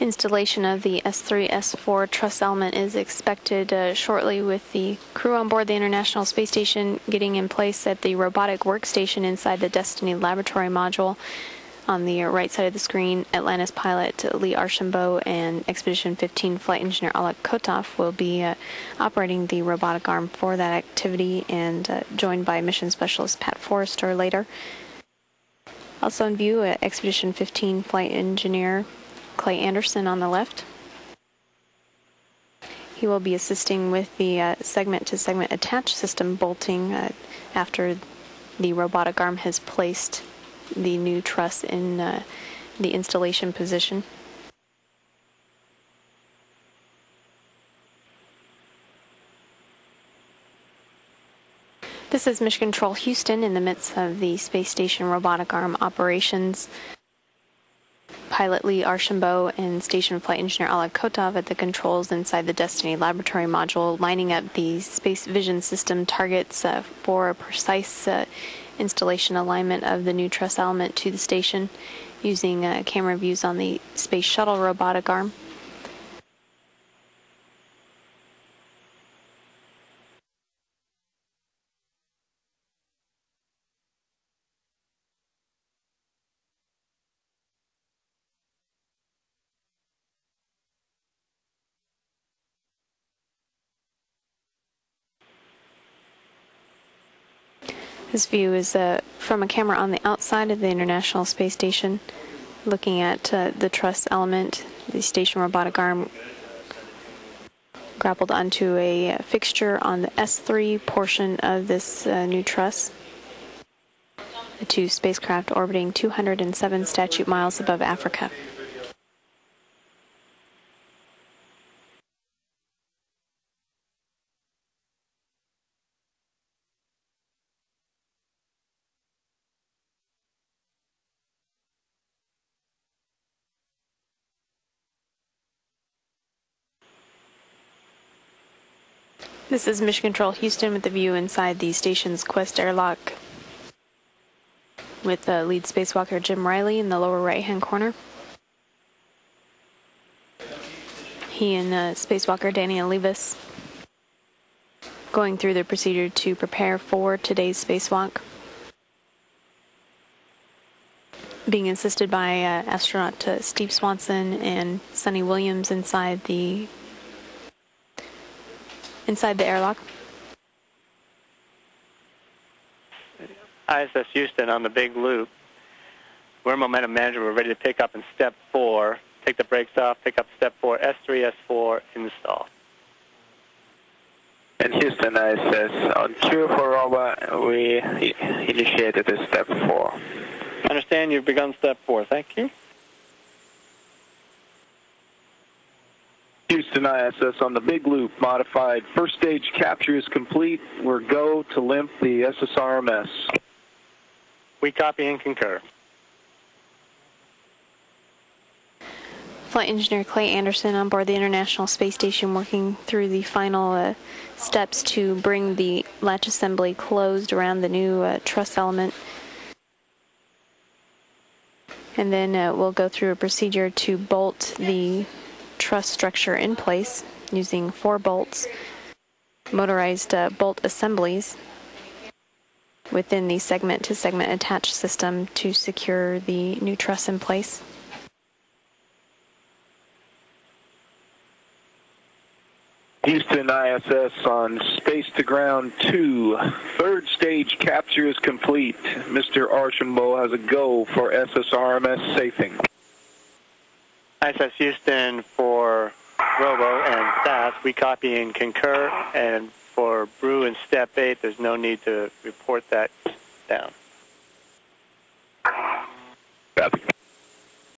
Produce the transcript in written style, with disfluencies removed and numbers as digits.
Installation of the S3-S4 truss element is expected shortly, with the crew on board the International Space Station getting in place at the robotic workstation inside the Destiny laboratory module. On the right side of the screen, Atlantis pilot Lee Archambault and Expedition 15 flight engineer Oleg Kotov will be operating the robotic arm for that activity, and joined by mission specialist Pat Forrester later. Also in view, Expedition 15 flight engineer Clay Anderson on the left. He will be assisting with the segment-to-segment attach system bolting after the robotic arm has placed the new truss in the installation position. This is Mission Control Houston in the midst of the space station robotic arm operations. Pilot Lee Archambault and station flight engineer Oleg Kotov at the controls inside the Destiny laboratory module, lining up the space vision system targets for a precise installation alignment of the new truss element to the station, using camera views on the space shuttle robotic arm. This view is from a camera on the outside of the International Space Station, looking at the truss element, the station robotic arm grappled onto a fixture on the S3 portion of this new truss. The two spacecraft orbiting 207 statute miles above Africa. This is Mission Control Houston with the view inside the station's Quest airlock, with lead spacewalker Jim Riley in the lower right-hand corner. He and spacewalker Danny Olivas going through the procedure to prepare for today's spacewalk, being assisted by astronaut Steve Swanson and Sonny Williams inside the airlock. ISS Houston on the big loop. We're Momentum Manager. We're ready to pick up in step 4. Take the brakes off, pick up step 4, S3-S4, install. And Houston ISS, on Q for robot, we initiated the step 4. Understand you've begun step 4. Thank you. Houston ISS on the big loop, modified. First stage capture is complete. We're go to limp the SSRMS. We copy and concur. Flight engineer Clay Anderson on board the International Space Station, working through the final steps to bring the latch assembly closed around the new truss element. And then we'll go through a procedure to bolt the truss structure in place using 4 bolts, motorized bolt assemblies within the segment-to-segment attach system to secure the new truss in place. Houston ISS on Space to Ground 2. Third stage capture is complete. Mr. Archambault has a go for SSRMS safing. ISS Houston for Robo and SAS, we copy and concur, and for Brew in step 8, there's no need to report that down.